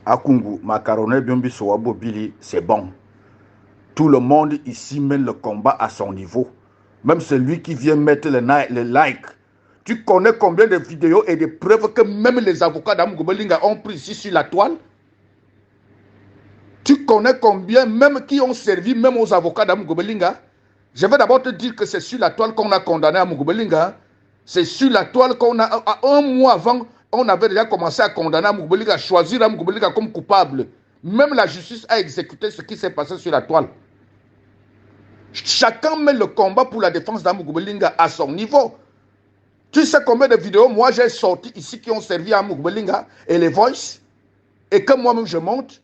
Akungu, Macaroné, Biombi, Sowabo, Billy, c'est bon. Tout le monde ici mène le combat à son niveau. Même celui qui vient mettre le like. Tu connais combien de vidéos et de preuves que même les avocats d'Amougobelinga ont pris ici sur la toile? Tu connais combien même qui ont servi même aux avocats d'Amougobelinga? Je vais d'abord te dire que c'est sur la toile qu'on a condamné Amougobelinga. C'est sur la toile qu'on a, un mois avant, on avait déjà commencé à condamner Amougobelinga, à choisir Amougobelinga comme coupable. Même la justice a exécuté ce qui s'est passé sur la toile. Chacun met le combat pour la défense d'Amougobelinga à son niveau. Tu sais combien de vidéos moi j'ai sorti ici qui ont servi à Amougobelinga et les voice et que moi-même je monte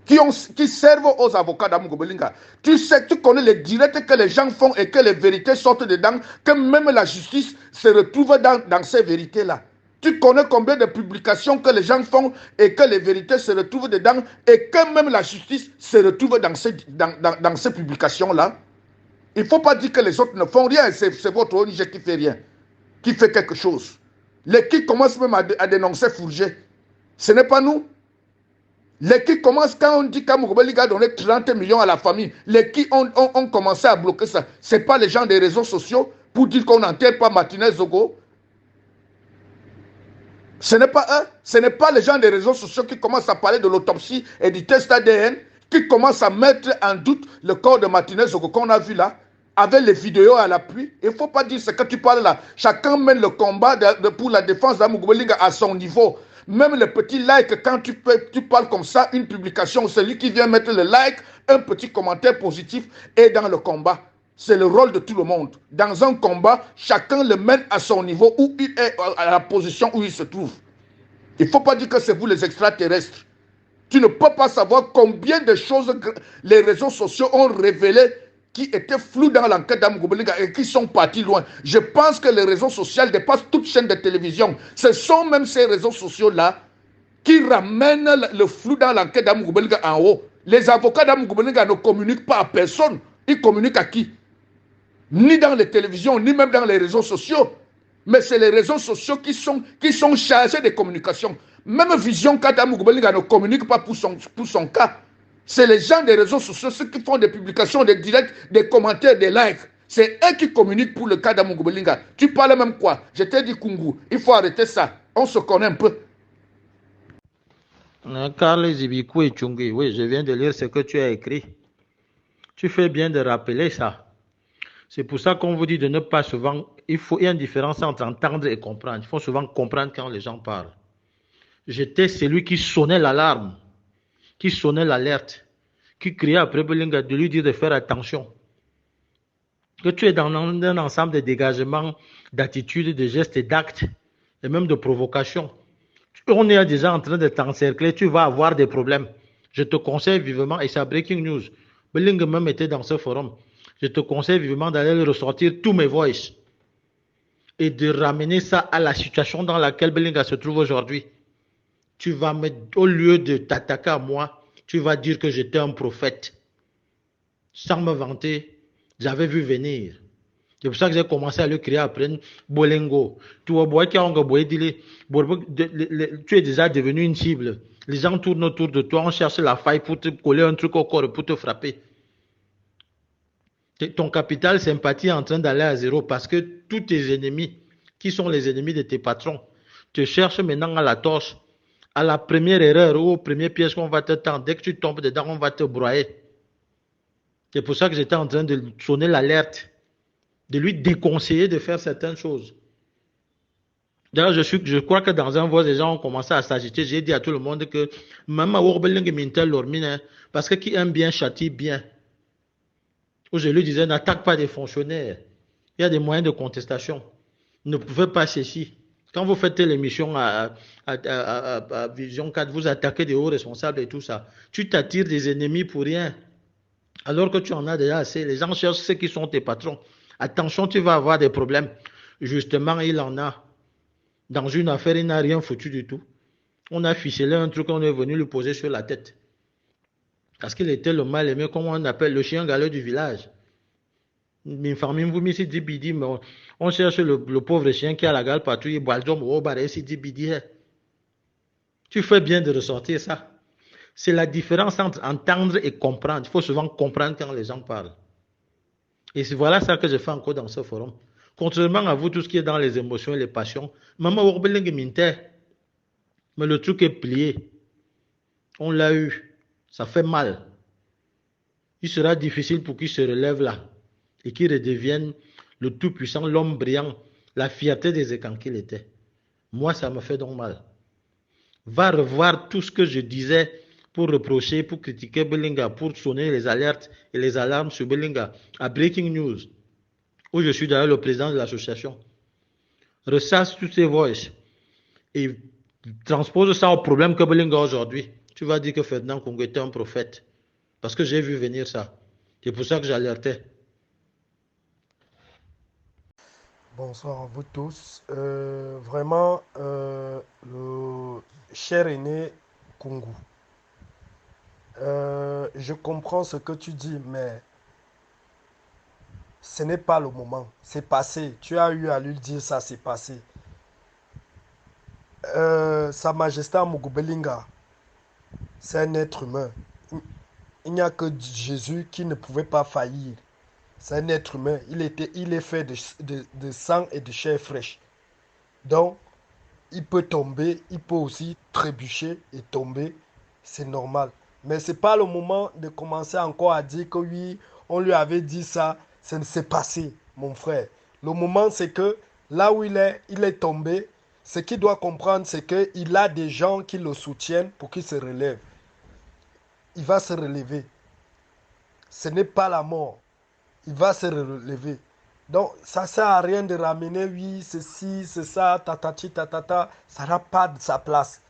qui servent aux avocats d'Amougobelinga. Tu sais, tu connais les directs que les gens font et que les vérités sortent dedans, que même la justice se retrouve dans ces vérités-là. Tu connais combien de publications que les gens font et que les vérités se retrouvent dedans et que même la justice se retrouve dans ces publications-là. Il ne faut pas dire que les autres ne font rien, c'est votre ONG qui fait rien, qui fait quelque chose. Les qui commencent même à dénoncer Fourgé, ce n'est pas nous. Les qui commencent, quand on dit qu'Amougobelinga a donné 30 millions à la famille, les qui ont commencé à bloquer ça, ce n'est pas les gens des réseaux sociaux pour dire qu'on n'enterre pas Martinez Zogo. Ce n'est pas eux, ce n'est pas les gens des réseaux sociaux qui commencent à parler de l'autopsie et du test ADN, qui commencent à mettre en doute le corps de Martinez Zogo qu'on a vu là, avec les vidéos à l'appui. Il ne faut pas dire ce que tu parles là. Chacun mène le combat pour la défense d'Amougobelinga à son niveau. Même le petit like, quand tu parles comme ça, une publication, celui qui vient mettre le like, un petit commentaire positif est dans le combat. C'est le rôle de tout le monde. Dans un combat, chacun le mène à son niveau, où il est, à la position où il se trouve. Il ne faut pas dire que c'est vous les extraterrestres. Tu ne peux pas savoir combien de choses les réseaux sociaux ont révélé qui étaient floues dans l'enquête d'Amougobelinga et qui sont partis loin. Je pense que les réseaux sociaux dépassent toute chaîne de télévision. Ce sont même ces réseaux sociaux-là qui ramènent le flou dans l'enquête d'Amougobelinga en haut. Les avocats d'Amougobelinga ne communiquent pas à personne. Ils communiquent à qui? Ni dans les télévisions, ni même dans les réseaux sociaux. Mais c'est les réseaux sociaux qui sont chargés de communication. Même Vision Kadamougobelinga ne communique pas pour son cas. C'est les gens des réseaux sociaux, ceux qui font des publications, des directs, des commentaires, des likes. C'est eux qui communiquent pour le cas d'Amougobelinga. Tu parles même quoi? Je t'ai dit Kungu, il faut arrêter ça. On se connaît un peu. Carl Zibikou et Tchungi, oui, je viens de lire ce que tu as écrit. Tu fais bien de rappeler ça. C'est pour ça qu'on vous dit de ne pas souvent... Il y a une différence entre entendre et comprendre. Il faut souvent comprendre quand les gens parlent. J'étais celui qui sonnait l'alarme, qui sonnait l'alerte, qui criait après Belinga de lui dire de faire attention. Que tu es dans un ensemble de dégagements, d'attitudes, de gestes et d'actes, et même de provocations. On est déjà en train de t'encercler, tu vas avoir des problèmes. Je te conseille vivement, et c'est breaking news, Belinga même était dans ce forum, je te conseille vivement d'aller ressortir tous mes voices et de ramener ça à la situation dans laquelle Belinga se trouve aujourd'hui. Tu vas au lieu de t'attaquer à moi, tu vas dire que j'étais un prophète. Sans me vanter, j'avais vu venir. C'est pour ça que j'ai commencé à le crier après Bolengo. Tu es déjà devenu une cible. Les gens tournent autour de toi, on cherche la faille pour te coller un truc au corps, pour te frapper. Ton capital sympathie est en train d'aller à zéro parce que tous tes ennemis, qui sont les ennemis de tes patrons, te cherchent maintenant à la torche. À la première erreur ou au premier piège qu'on va te tendre, dès que tu tombes dedans, on va te broyer. C'est pour ça que j'étais en train de sonner l'alerte, de lui déconseiller de faire certaines choses. D'ailleurs, je crois que dans un voix, les gens ont commencé à s'agiter. J'ai dit à tout le monde que Maman Worbeling Mintel Lormine, parce que qui aime bien châtie bien. Où je lui disais, n'attaque pas des fonctionnaires. Il y a des moyens de contestation. Ne pouvez pas ceci. Quand vous faites l'émission à Vision 4, vous attaquez des hauts responsables et tout ça. Tu t'attires des ennemis pour rien. Alors que tu en as déjà assez. Les gens cherchent ceux qui sont tes patrons. Attention, tu vas avoir des problèmes. Justement, il en a. Dans une affaire, il n'a rien foutu du tout. On a ficelé un truc, on est venu lui poser sur la tête. Parce qu'il était le mal aimé, comme on appelle le chien galeux du village. On cherche le pauvre chien qui a la gale partout, il boit le Tu fais bien de ressortir ça. C'est la différence entre entendre et comprendre. Il faut souvent comprendre quand les gens parlent. Et c'est voilà ça que je fais encore dans ce forum. Contrairement à vous, tout ce qui est dans les émotions et les passions, maman, mais le truc est plié. On l'a eu. Ça fait mal. Il sera difficile pour qu'il se relève là et qu'il redevienne le tout-puissant, l'homme brillant, la fierté des écans qu'il était. Moi, ça me fait donc mal. Va revoir tout ce que je disais pour reprocher, pour critiquer Belinga, pour sonner les alertes et les alarmes sur Belinga à Breaking News, où je suis d'ailleurs le président de l'association. Ressasse toutes ces voix et transpose ça au problème que Belinga a aujourd'hui. Tu vas dire que Ferdinand Congo était un prophète. Parce que j'ai vu venir ça. C'est pour ça que j'alertais. Bonsoir à vous tous. Vraiment, le cher aîné Kungu, je comprends ce que tu dis, mais ce n'est pas le moment. C'est passé. Tu as eu à lui dire ça, c'est passé. Sa Majesté Amougou Belinga, c'est un être humain. Il n'y a que Jésus qui ne pouvait pas faillir. C'est un être humain. Il est fait de sang et de chair fraîche. Donc, il peut tomber, il peut aussi trébucher et tomber. C'est normal. Mais ce n'est pas le moment de commencer encore à dire que oui, on lui avait dit ça. Ça ne s'est passé, mon frère. Le moment, c'est que là où il est tombé. Ce qu'il doit comprendre, c'est qu'il a des gens qui le soutiennent pour qu'il se relève. Il va se relever. Ce n'est pas la mort. Il va se relever. Donc, ça ne sert à rien de ramener, oui, ceci, c'est ça, tatati, tatata. Ça n'a pas de sa place.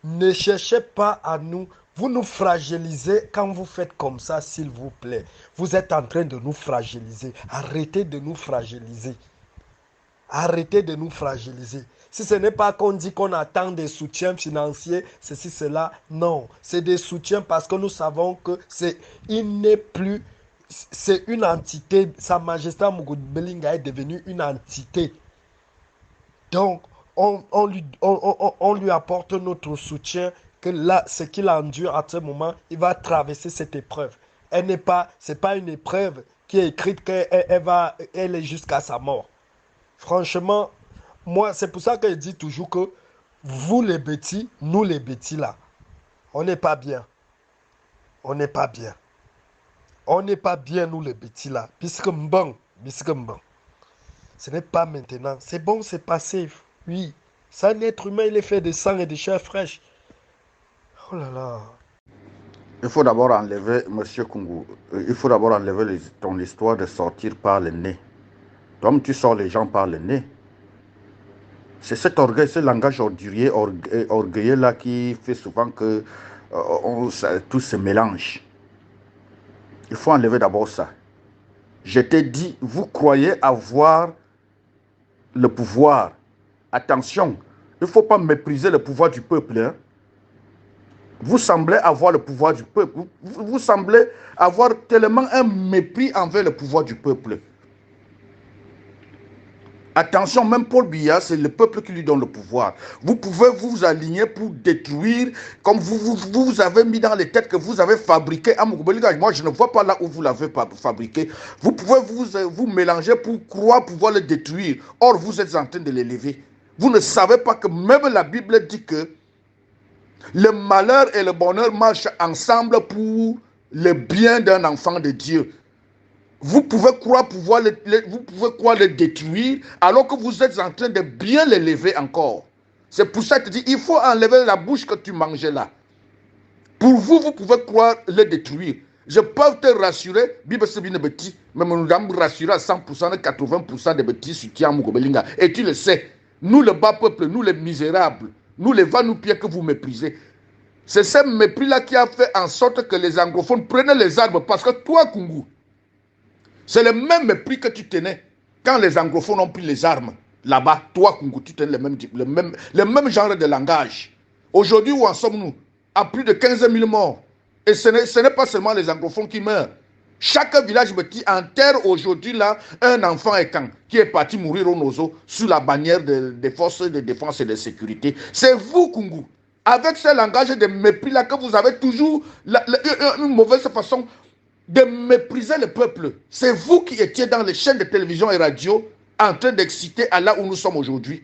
Ne cherchez pas à nous. Vous nous fragilisez quand vous faites comme ça, s'il vous plaît. Vous êtes en train de nous fragiliser. Arrêtez de nous fragiliser. Arrêtez de nous fragiliser. Si ce n'est pas qu'on dit qu'on attend des soutiens financiers, ceci, cela, non. C'est des soutiens parce que nous savons que il n'est plus, c'est une entité. Sa Majesté Amougou Belinga est devenue une entité. Donc, on lui apporte notre soutien que là, ce qu'il endure à ce moment, il va traverser cette épreuve. C'est pas une épreuve qui est écrite qu'elle est jusqu'à sa mort. Franchement, moi, c'est pour ça que je dis toujours que vous les bêtis, nous les bêtis là, on n'est pas bien. On n'est pas bien. On n'est pas bien, nous les bêtis là. Puisque bon. Ce n'est pas maintenant. C'est bon, c'est passé. Oui. C'est un être humain, il est fait de sang et de chair fraîche. Oh là là. Il faut d'abord enlever, Monsieur Kungu, il faut d'abord enlever ton histoire de sortir par le nez. Comme tu sors les gens par le nez. C'est cet orgueil, ce langage orgueilleux là qui fait souvent que tout se mélange. Il faut enlever d'abord ça. Je t'ai dit, vous croyez avoir le pouvoir. Attention, il ne faut pas mépriser le pouvoir du peuple. Hein. Vous semblez avoir le pouvoir du peuple. Vous semblez avoir tellement un mépris envers le pouvoir du peuple. Attention, même Paul Biya, c'est le peuple qui lui donne le pouvoir. Vous pouvez vous aligner pour détruire, comme vous avez mis dans les têtes que vous avez fabriqué. Moi, je ne vois pas là où vous l'avez fabriqué. Vous pouvez vous mélanger pour croire pouvoir le détruire. Or, vous êtes en train de l'élever. Vous ne savez pas que même la Bible dit que le malheur et le bonheur marchent ensemble pour le bien d'un enfant de Dieu. Vous pouvez croire le détruire alors que vous êtes en train de bien l'élever encore. C'est pour ça que je dis, il faut enlever la bouche que tu mangeais là. Pour vous, vous pouvez croire le détruire. Je peux te rassurer, Bible c'est bien petit, mais nous allons rassurer à 100%, 80% des petits soutiens à Mugobelinga. Et tu le sais, nous le bas peuple, nous les misérables, nous les va-nous-pieds que vous méprisez. C'est ce mépris-là qui a fait en sorte que les anglophones prenaient les armes. Parce que toi, Kungu, c'est le même mépris que tu tenais quand les anglophones ont pris les armes. Là-bas, toi, Kungu, tu tenais le même genre de langage. Aujourd'hui, où en sommes-nous? À plus de 15 000 morts. Et ce n'est pas seulement les anglophones qui meurent. Chaque village petit enterre aujourd'hui là un enfant écan qui est parti mourir au Nozo sous la bannière des forces de défense et de sécurité. C'est vous, Kungu. avec ce langage de mépris-là que vous avez toujours une mauvaise façon de mépriser le peuple. C'est vous qui étiez dans les chaînes de télévision et radio en train d'exciter à là où nous sommes aujourd'hui.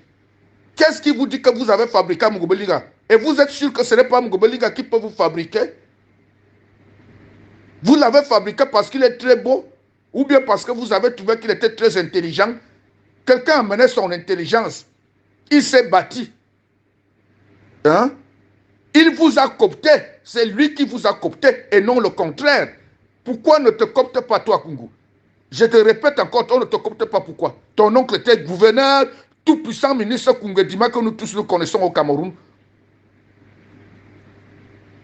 Qu'est-ce qui vous dit que vous avez fabriqué Mugobelinga? Et vous êtes sûr que ce n'est pas Mugobelinga qui peut vous fabriquer? Vous l'avez fabriqué parce qu'il est très beau ou bien parce que vous avez trouvé qu'il était très intelligent. Quelqu'un a mené son intelligence. Il s'est bâti. Hein? Il vous a coopté. C'est lui qui vous a coopté et non le contraire. Pourquoi ne te coopte pas toi, Kungu? Je te répète encore, on ne te coopte pas. Pourquoi? Ton oncle était gouverneur, tout puissant ministre Kungu Dima que nous tous nous connaissons au Cameroun.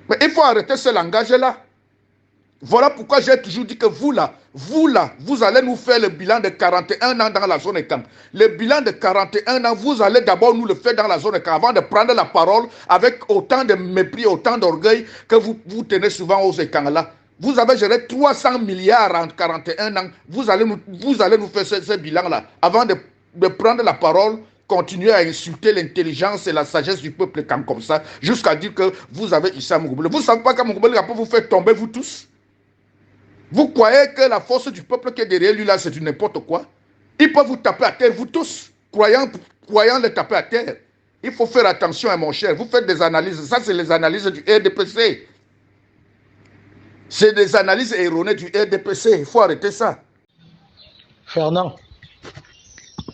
Mais il faut arrêter ce langage-là. Voilà pourquoi j'ai toujours dit que vous allez nous faire le bilan de 41 ans dans la zone ECAM. Le bilan de 41 ans, vous allez d'abord nous le faire dans la zone ECAM avant de prendre la parole avec autant de mépris, autant d'orgueil que vous tenez souvent aux ECAM là. Vous avez géré 300 milliards en 41 ans. Vous allez nous faire ce bilan-là avant de prendre la parole, continuer à insulter l'intelligence et la sagesse du peuple comme ça, jusqu'à dire que vous avez Issa Mougoubele. Vous ne savez pas que Mougoubele peut vous faire tomber, vous tous? Vous croyez que la force du peuple qui est derrière lui, là, c'est du n'importe quoi? Il peut vous taper à terre, vous tous, croyant le taper à terre. Il faut faire attention, mon cher. Vous faites des analyses. Ça, c'est les analyses du RDPC. C'est des analyses erronées du RDPC. Il faut arrêter ça. Fernand,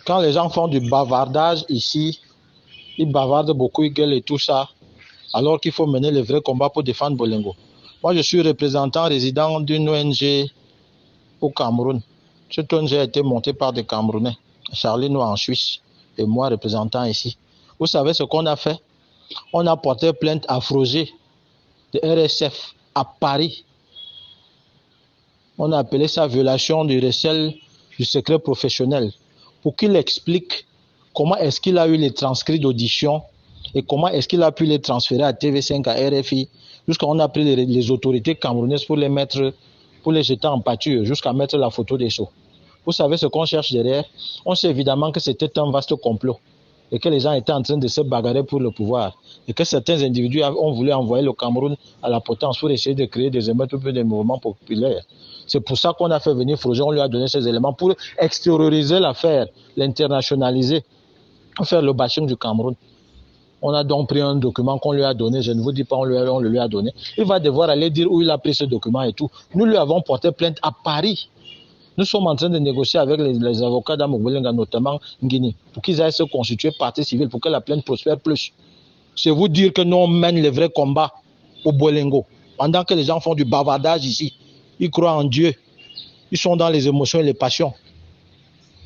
quand les gens font du bavardage ici, ils bavardent beaucoup, ils gueulent et tout ça, alors qu'il faut mener le vrai combat pour défendre Bolingo. Moi, je suis représentant résident d'une ONG au Cameroun. Cette ONG a été montée par des Camerounais, Charlie Noir en Suisse, et moi, représentant ici. Vous savez ce qu'on a fait? On a porté plainte à Froger de RSF à Paris. On a appelé ça violation du recel du secret professionnel pour qu'il explique comment est-ce qu'il a eu les transcrits d'audition et comment est-ce qu'il a pu les transférer à TV5, à RFI, jusqu'à on a pris les autorités camerounaises pour les jeter en pâture, jusqu'à mettre la photo des shows. Vous savez ce qu'on cherche derrière? On sait évidemment que c'était un vaste complot et que les gens étaient en train de se bagarrer pour le pouvoir et que certains individus ont voulu envoyer le Cameroun à la potence pour essayer de créer des émeutes ou des mouvements populaires. C'est pour ça qu'on a fait venir Froger, on lui a donné ces éléments pour extérioriser l'affaire, l'internationaliser, faire le bashing du Cameroun. On a donc pris un document qu'on lui a donné, je ne vous dis pas, on le lui a donné. Il va devoir aller dire où il a pris ce document et tout. Nous lui avons porté plainte à Paris. Nous sommes en train de négocier avec les avocats d'Amoubelenga, notamment Nguini, pour qu'ils aillent se constituer partie civile, pour que la plainte prospère plus. C'est vous dire que nous, on mène le vrai combat au Bolingo. Pendant que les gens font du bavardage ici, ils croient en Dieu. Ils sont dans les émotions et les passions.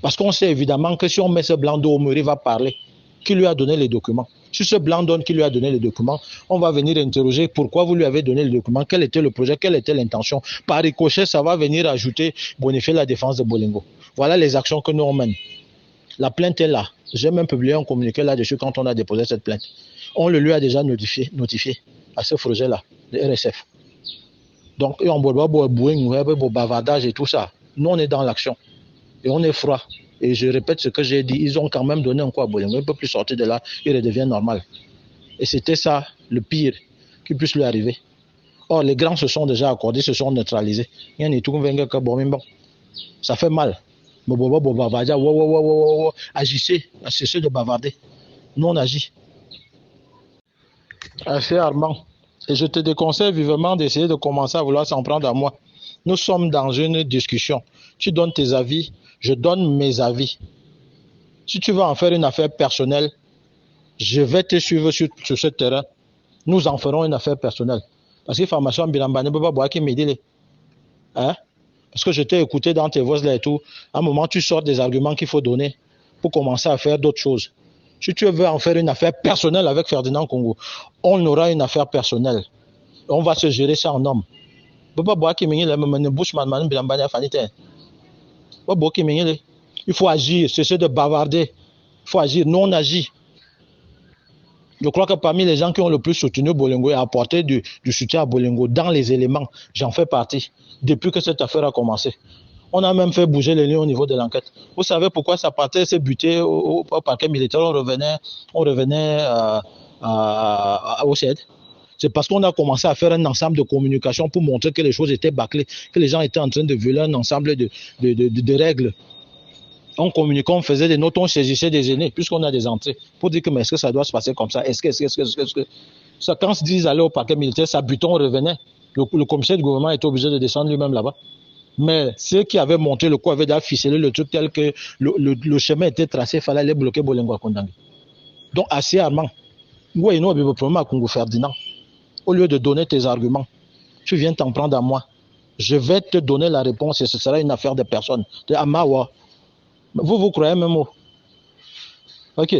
Parce qu'on sait évidemment que si on met ce blanc d'eau au mur, il va parler. Qui lui a donné les documents? Si ce blanc donne qui lui a donné les documents, on va venir interroger pourquoi vous lui avez donné les documents, quel était le projet, quelle était l'intention. Par ricochet, ça va venir ajouter, bonifier la défense de Bolingo. Voilà les actions que nous on mène. La plainte est là. J'ai même publié un communiqué là-dessus quand on a déposé cette plainte. On le lui a déjà notifié à ce projet-là, de RSF. Donc, on boit bavardage et tout ça. Nous, on est dans l'action. Et on est froid. Et je répète ce que j'ai dit, ils ont quand même donné un coup à Bolingo. Il ne peut plus sortir de là, il redevient normal. Et c'était ça, le pire, qui puisse lui arriver. Or, les grands se sont déjà accordés, se sont neutralisés. Ça fait mal. Agissez, cessez de bavarder. Nous, on agit. Assez Armand. Et je te déconseille vivement d'essayer de commencer à vouloir s'en prendre à moi. Nous sommes dans une discussion. Tu donnes tes avis, je donne mes avis. Si tu veux en faire une affaire personnelle, je vais te suivre sur ce terrain. Nous en ferons une affaire personnelle. Parce que formation Bilamba ne peut pas boire qui me dit. Hein? Parce que je t'ai écouté dans tes voix là et tout. À un moment, tu sors des arguments qu'il faut donner pour commencer à faire d'autres choses. Si tu veux en faire une affaire personnelle avec Ferdinand Congo, on aura une affaire personnelle. On va se gérer ça en homme. Il faut agir, cesser de bavarder. Il faut agir, nous on agit. Je crois que parmi les gens qui ont le plus soutenu Bolingo et apporté du soutien à Bolingo dans les éléments, j'en fais partie, depuis que cette affaire a commencé. On a même fait bouger les lignes au niveau de l'enquête. Vous savez pourquoi ça partait, c'est buté au parquet militaire, on revenait au CED. C'est parce qu'on a commencé à faire un ensemble de communication pour montrer que les choses étaient bâclées, que les gens étaient en train de violer un ensemble de règles. On communiquait, on faisait des notes, on saisissait des aînés, puisqu'on a des entrées, pour dire que mais est-ce que ça doit se passer comme ça? Est-ce que ça, quand on se dit aller au parquet militaire, ça butait, on revenait. Le commissaire du gouvernement était obligé de descendre lui-même là-bas. Mais ceux qui avaient monté le coup avaient déjà ficelé le truc tel que le chemin était tracé, il fallait aller bloquer Bolingwa Kondangi. Donc, assez armant. Oui, nous avons le problème à Congo Ferdinand. Au lieu de donner tes arguments, tu viens t'en prendre à moi. Je vais te donner la réponse et ce sera une affaire de personne. De Amawa. Vous croyez même mot? Ok.